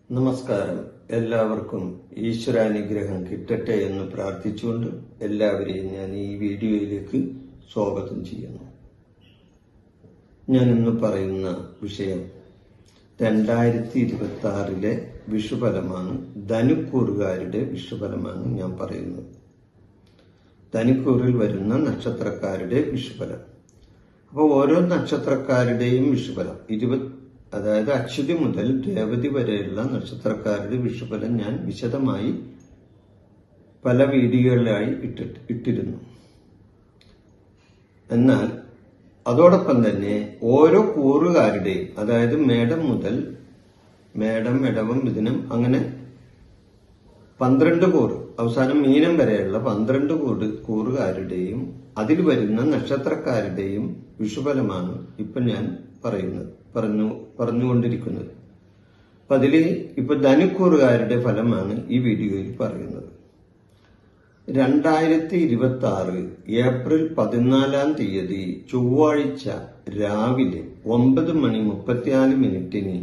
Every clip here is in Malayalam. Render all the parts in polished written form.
നമസ്കാരം. എല്ലാവർക്കും ഈശ്വരാനുഗ്രഹം കിട്ടട്ടെ എന്ന് പ്രാർത്ഥിച്ചുകൊണ്ട് എല്ലാവരെയും ഞാൻ ഈ വീഡിയോയിലേക്ക് സ്വാഗതം ചെയ്യുന്നു. ഞാൻ ഇന്ന് പറയുന്ന വിഷയം 2026 വിഷുഫലമാണ്. ധനുക്കൂറുകാരുടെ വിഷുഫലമാണ് ഞാൻ പറയുന്നത്. ധനുക്കൂറിൽ വരുന്ന നക്ഷത്രക്കാരുടെ വിഷുഫലം. അപ്പോൾ ഓരോ നക്ഷത്രക്കാരുടെയും വിഷുഫലം അതായത് അശ്വതി മുതൽ രേവതി വരെയുള്ള നക്ഷത്രക്കാരുടെ വിഷുഫലം ഞാൻ വിശദമായി പല വീഡിയോകളിലായി ഇട്ടിരുന്നു. എന്നാൽ അതോടൊപ്പം തന്നെ ഓരോ കൂറുകാരുടെയും, അതായത് മേടം മുതൽ മേടം, ഇടവം, മിഥുനം, അങ്ങനെ 12 കൂറ്, അവസാനം മീനം വരെയുള്ള 12 കൂറുകാരുടെയും അതിൽ വരുന്ന നക്ഷത്രക്കാരുടെയും വിഷുഫലമാണ് ഇപ്പൊ ഞാൻ പറഞ്ഞുകൊണ്ടിരിക്കുന്നത്. അപ്പൊ അതില് ഇപ്പൊ ധനുക്കൂറുകാരുടെ ഫലമാണ് ഈ വീഡിയോയിൽ പറയുന്നത്. 2026 ഏപ്രിൽ 14 ചൊവ്വാഴ്ച രാവിലെ 9:34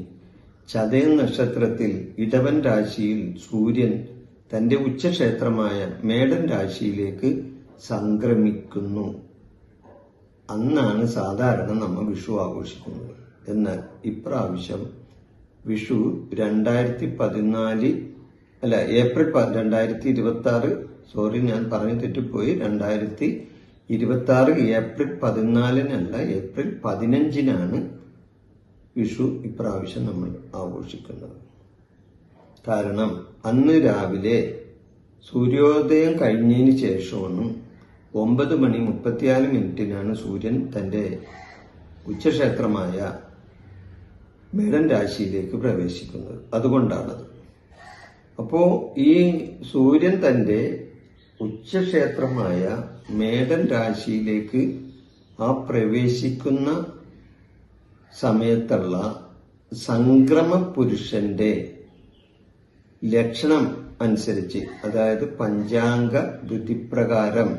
ചതയം നക്ഷത്രത്തിൽ ഇടവൻ രാശിയിൽ സൂര്യൻ തന്റെ ഉച്ചക്ഷേത്രമായ മേടൻ രാശിയിലേക്ക് സംക്രമിക്കുന്നു. അന്നാണ് സാധാരണ നമ്മൾ വിഷു ആഘോഷിക്കുന്നത്. എന്നാൽ ഇപ്രാവശ്യം വിഷു ഏപ്രിൽ 2026, സോറി ഞാൻ പറഞ്ഞു തെറ്റിപ്പോയി, 2026 ഏപ്രിൽ 14 ഏപ്രിൽ 15 വിഷു ഇപ്രാവശ്യം നമ്മൾ ആഘോഷിക്കുന്നത്. കാരണം അന്ന് രാവിലെ സൂര്യോദയം കഴിഞ്ഞതിന് ശേഷമാണ് 9:34 സൂര്യൻ തന്റെ ഉച്ചക്ഷേത്രമായ മേടൻ രാശിയിലേക്ക് പ്രവേശിക്കുന്നത്. അതുകൊണ്ടാണത്. അപ്പോ ഈ സൂര്യൻ തന്റെ ഉച്ചക്ഷേത്രമായ മേടൻ രാശിയിലേക്ക് പ്രവേശിക്കുന്ന സമയത്തുള്ള സംക്രമ പുരുഷന്റെ ലക്ഷണം അനുസരിച്ച്, അതായത് പഞ്ചാംഗ വിധിപ്രകാരം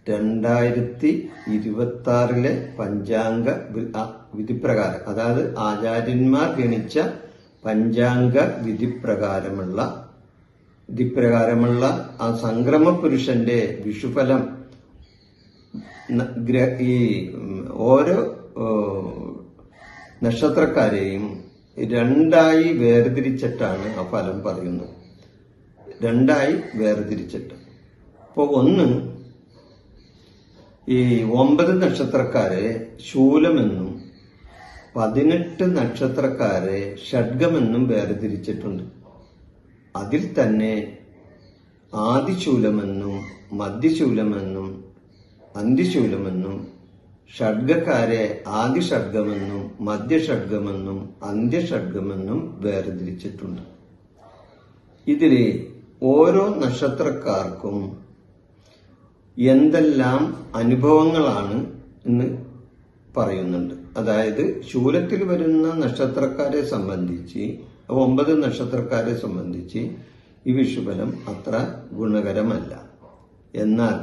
2026 പഞ്ചാംഗ വിധിപ്രകാരം, അതായത് ആചാര്യന്മാർ ഗണിച്ച പഞ്ചാംഗ വിധിപ്രകാരമുള്ള ആ സംക്രമ പുരുഷന്റെ വിഷുഫലം ഈ ഓരോ നക്ഷത്രക്കാരെയും 2 വേർതിരിച്ചിട്ടാണ് ആ ഫലം പറയുന്നത്. 2 വേർതിരിച്ചിട്ട്. അപ്പോ ഒന്ന്, ഈ 9 നക്ഷത്രക്കാരെ ശൂലമെന്നും 18 നക്ഷത്രക്കാരെ ഷഡ്ഗമെന്നും വേർതിരിച്ചിട്ടുണ്ട്. അതിൽ തന്നെ ആദിശൂലമെന്നും മധ്യശൂലമെന്നും അന്ത്യശൂലമെന്നും ഷഡ്ഗക്കാരെ ആദിഷഡ്ഗമെന്നും മധ്യഷഡ്ഗമെന്നും അന്ത്യഷഡ്ഗമെന്നും വേർതിരിച്ചിട്ടുണ്ട്. ഇതില് ഓരോ നക്ഷത്രക്കാർക്കും എന്തെല്ലാം അനുഭവങ്ങളാണ് എന്ന് പറയുന്നുണ്ട്. അതായത് ശൂലത്തിൽ വരുന്ന നക്ഷത്രക്കാരെ സംബന്ധിച്ച്, 9 നക്ഷത്രക്കാരെ സംബന്ധിച്ച് ഈ വിഷുഫലം അത്ര ഗുണകരമല്ല. എന്നാൽ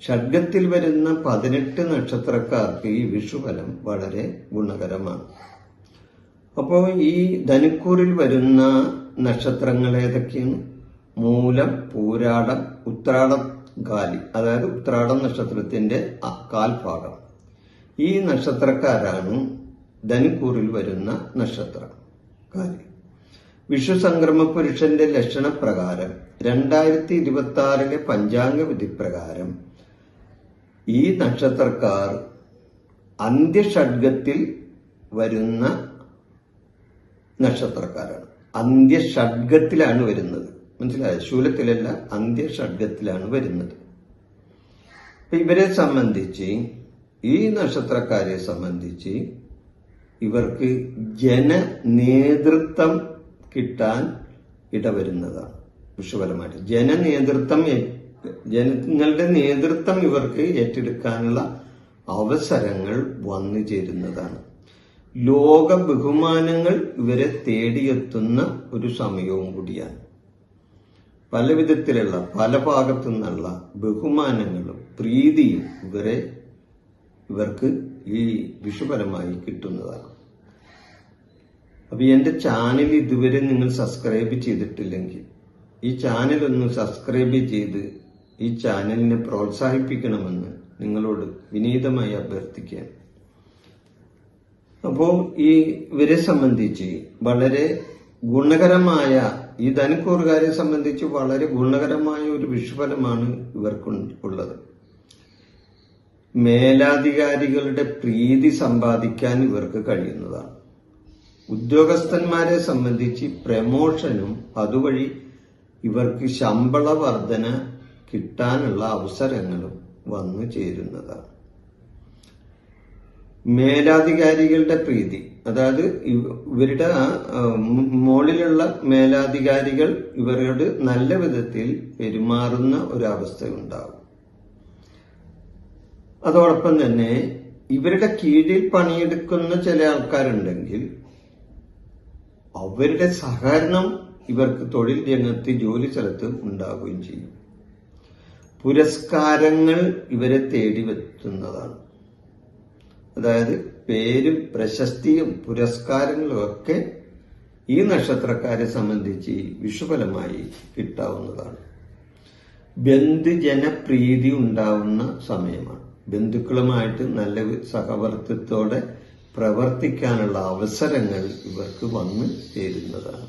ഷഡ്ഗത്തിൽ വരുന്ന 18 നക്ഷത്രക്കാർക്ക് ഈ വിഷുഫലം വളരെ ഗുണകരമാണ്. അപ്പോൾ ഈ ധനുക്കൂറിൽ വരുന്ന നക്ഷത്രങ്ങൾ ഏതൊക്കെയാണ്? മൂലം, പൂരാടം, ഉത്രാടം, കാലി, അതായത് ഉത്രാടം നക്ഷത്രത്തിന്റെ കാൽഭാഗം. ഈ നക്ഷത്രക്കാരാണ് ധനുക്കൂറിൽ വരുന്ന നക്ഷത്രക്കാര്. വിഷു സംക്രമ പുരുഷന്റെ ലക്ഷണപ്രകാരം 2026 പഞ്ചാംഗ വിധിപ്രകാരം ഈ നക്ഷത്രക്കാർ അന്ത്യഷഡ്ഗത്തിൽ വരുന്ന നക്ഷത്രക്കാരാണ്. അന്ത്യഷഡ്ഗത്തിലാണ് വരുന്നത്. മനസ്സിലായോ? ശൂലത്തിലല്ല, അന്ത്യഷഡ്ഗത്തിലാണ് വരുന്നത്. ഇവരെ സംബന്ധിച്ച്, ഈ നക്ഷത്രക്കാരെ സംബന്ധിച്ച് ഇവർക്ക് ജനനേതൃത്വം കിട്ടാൻ ഇടവരുന്നതാണ് വിഷുഫലമായിട്ട്. ജനങ്ങളുടെ നേതൃത്വം ഇവർക്ക് ഏറ്റെടുക്കാനുള്ള അവസരങ്ങൾ വന്നു ചേരുന്നതാണ്. ലോക ബഹുമാനങ്ങൾ ഇവരെ തേടിയെത്തുന്ന ഒരു സമയവും കൂടിയാണ്. പല വിധത്തിലുള്ള, പല ഭാഗത്തു നിന്നുള്ള ബഹുമാനങ്ങളും പ്രീതിയും ഇവരെ ഇവർക്ക് ഈ വിഷുഫലമായി കിട്ടുന്നതാണ്. അപ്പൊ എന്റെ ചാനൽ ഇതുവരെ നിങ്ങൾ സബ്സ്ക്രൈബ് ചെയ്തിട്ടില്ലെങ്കിൽ ഈ ചാനൽ ഒന്ന് സബ്സ്ക്രൈബ് ചെയ്ത് ഈ ചാനലിനെ പ്രോത്സാഹിപ്പിക്കണമെന്ന് നിങ്ങളോട് വിനീതമായി അഭ്യർത്ഥിക്കുകയാണ്. അപ്പോൾ ഇവരെ സംബന്ധിച്ച് വളരെ ഗുണകരമായ, ഈ ധനുക്കൂറുകാരെ സംബന്ധിച്ച് വളരെ ഗുണകരമായ ഒരു വിഷുഫലമാണ് ഇവർക്കുള്ളത്. മേലാധികാരികളുടെ പ്രീതി സമ്പാദിക്കാൻ ഇവർക്ക് കഴിയുന്നതാണ്. ഉദ്യോഗസ്ഥന്മാരെ സംബന്ധിച്ച് പ്രമോഷനും അതുവഴി ഇവർക്ക് ശമ്പള വർധന കിട്ടാനുള്ള അവസരങ്ങളും വന്നു ചേരുന്നതാണ്. മേലാധികാരികളുടെ പ്രീതി, അതായത് ഇവരുടെ മുകളിലുള്ള മേലാധികാരികൾ ഇവരോട് നല്ല വിധത്തിൽ പെരുമാറുന്ന ഒരവസ്ഥ ഉണ്ടാകും. അതോടൊപ്പം തന്നെ ഇവരുടെ കീഴിൽ പണിയെടുക്കുന്ന ചില ആൾക്കാരുണ്ടെങ്കിൽ അവരുടെ സഹകരണം ഇവർക്ക് തൊഴിൽ രംഗത്ത് ജോലി സ്ഥലത്ത് ഉണ്ടാവുകയും ചെയ്യും. പുരസ്കാരങ്ങൾ ഇവരെ തേടി വെത്തുന്നതാണ്. അതായത് പേരും പ്രശസ്തിയും പുരസ്കാരങ്ങളും ഒക്കെ ഈ നക്ഷത്രക്കാരെ സംബന്ധിച്ച് വിഷുഫലമായി കിട്ടാവുന്നതാണ്. ബന്ധുജനപ്രീതി ഉണ്ടാവുന്ന സമയമാണ്. ബന്ധുക്കളുമായിട്ട് നല്ല സഹവർത്തിത്വത്തോടെ പ്രവർത്തിക്കാനുള്ള അവസരങ്ങൾ ഇവർക്ക് വന്നു ചേരുന്നതാണ്.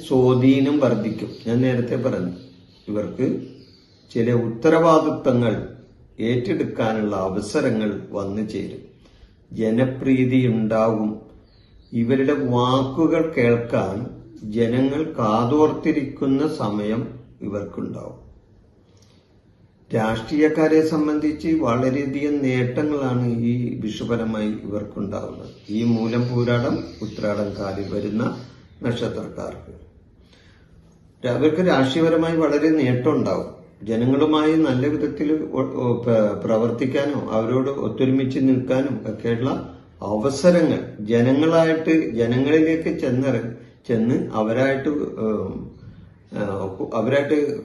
സ്വാധീനം വർദ്ധിക്കും. ഞാൻ നേരത്തെ പറഞ്ഞു, ഇവർക്ക് ചില ഉത്തരവാദിത്വങ്ങൾ ഏറ്റെടുക്കാനുള്ള അവസരങ്ങൾ വന്നു ചേരും. ജനപ്രീതി ഉണ്ടാകും. ഇവരുടെ വാക്കുകൾ കേൾക്കാൻ ജനങ്ങൾ കാതോർത്തിരിക്കുന്ന സമയം ഇവർക്കുണ്ടാവും. രാഷ്ട്രീയക്കാരെ സംബന്ധിച്ച് വളരെയധികം നേട്ടങ്ങളാണ് ഈ വിഷുഫലമായി ഇവർക്കുണ്ടാവുന്നത്. ഈ മൂലം പൂരാടം ഉത്രാടം കാലിൽ വരുന്ന നക്ഷത്രക്കാർക്ക് അവർക്ക് രാഷ്ട്രീയപരമായി വളരെ നേട്ടം ഉണ്ടാവും. ജനങ്ങളുമായി നല്ല വിധത്തിൽ പ്രവർത്തിക്കാനും അവരോട് ഒത്തൊരുമിച്ച് നിൽക്കാനും ഒക്കെയുള്ള അവസരങ്ങൾ ജനങ്ങളിലേക്ക് ചെന്ന് അവരായിട്ട്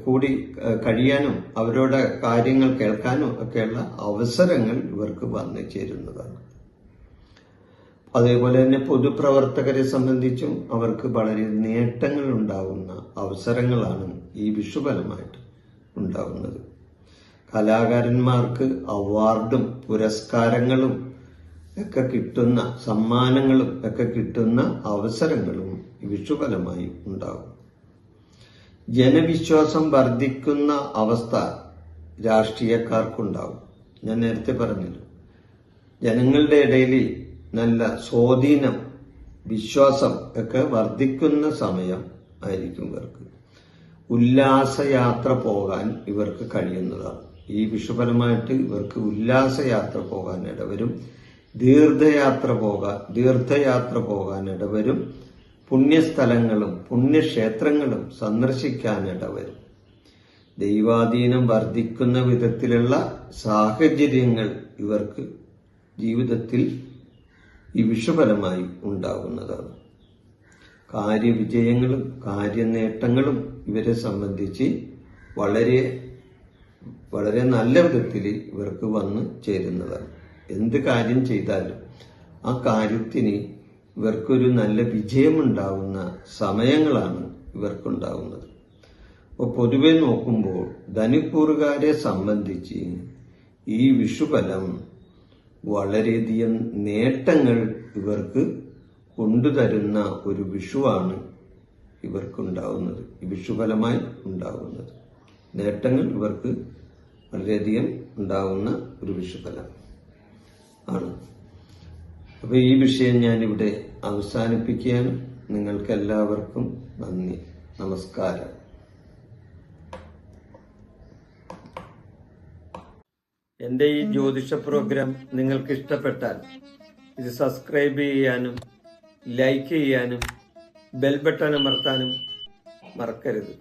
കൂടി കഴിയാനും അവരുടെ കാര്യങ്ങൾ കേൾക്കാനും ഒക്കെയുള്ള അവസരങ്ങൾ ഇവർക്ക് വന്നു ചേരുന്നതാണ്. അതേപോലെ തന്നെ പൊതുപ്രവർത്തകരെ സംബന്ധിച്ചും അവർക്ക് വളരെ നേട്ടങ്ങൾ ഉണ്ടാകുന്ന അവസരങ്ങളാണ് ഈ വിഷുഫലമായിട്ട് ഉണ്ടാകുന്നത്. കലാകാരന്മാർക്ക് അവാർഡും പുരസ്കാരങ്ങളും ഒക്കെ കിട്ടുന്ന, സമ്മാനങ്ങളും ഒക്കെ കിട്ടുന്ന അവസരങ്ങളും വിഷുഫലമായി ഉണ്ടാകും. ജനവിശ്വാസം വർദ്ധിക്കുന്ന അവസ്ഥ രാഷ്ട്രീയക്കാർക്കുണ്ടാവും. ഞാൻ നേരത്തെ പറഞ്ഞല്ലോ, ജനങ്ങളുടെ ഇടയിൽ നല്ല സ്വാധീനം, വിശ്വാസം ഒക്കെ വർദ്ധിക്കുന്ന സമയം ആയിരിക്കും ഇവർക്ക്. ഉല്ലാസയാത്ര പോകാൻ ഇവർക്ക് കഴിയുന്നതാണ്. ഈ വിഷുഫലമായിട്ട് ഇവർക്ക് ഉല്ലാസയാത്ര പോകാൻ ഇടവരും. തീർത്ഥയാത്ര പോകാൻ ഇടവരും. പുണ്യസ്ഥലങ്ങളും പുണ്യക്ഷേത്രങ്ങളും സന്ദർശിക്കാൻ ഇടവരും. ദൈവാധീനം വർദ്ധിക്കുന്ന വിധത്തിലുള്ള സാഹചര്യങ്ങൾ ഇവർക്ക് ജീവിതത്തിൽ ഈ വിഷുഫലമായി ഉണ്ടാകുന്നതാണ്. കാര്യവിജയങ്ങളും കാര്യനേട്ടങ്ങളും ഇവരെ സംബന്ധിച്ച് വളരെ വളരെ നല്ല വിധത്തിൽ ഇവർക്ക് വന്നു ചേരുന്നതാണ്. എന്ത് കാര്യം ചെയ്താലും ആ കാര്യത്തിന് ഇവർക്കൊരു നല്ല വിജയമുണ്ടാകുന്ന സമയങ്ങളാണ് ഇവർക്കുണ്ടാകുന്നത്. അപ്പോൾ പൊതുവെ നോക്കുമ്പോൾ ധനുക്കൂറുകാരെ സംബന്ധിച്ച് ഈ വിഷുഫലം വളരെയധികം നേട്ടങ്ങൾ ഇവർക്ക് കൊണ്ടുതരുന്ന ഒരു വിഷുവാണ് ഇവർക്കുണ്ടാവുന്നത്. ഈ വിഷുഫലമായി ഉണ്ടാകുന്നത് നേട്ടങ്ങൾ ഇവർക്ക് വളരെയധികം ഉണ്ടാകുന്ന ഒരു വിഷുഫലം ആണ്. അപ്പൊ ഈ വിഷയം ഞാനിവിടെ അവസാനിപ്പിക്കുകയാണ്. നിങ്ങൾക്ക് എല്ലാവർക്കും നന്ദി, നമസ്കാരം. എൻ്റെ ഈ ജ്യോതിഷ പ്രോഗ്രാം നിങ്ങൾക്ക് ഇഷ്ടപ്പെട്ടാൽ ഇത് സബ്സ്ക്രൈബ് ചെയ്യാനും ലൈക്ക് ചെയ്യാനും ബെൽ ബട്ടൺ അമർത്താനും മറക്കരുത്.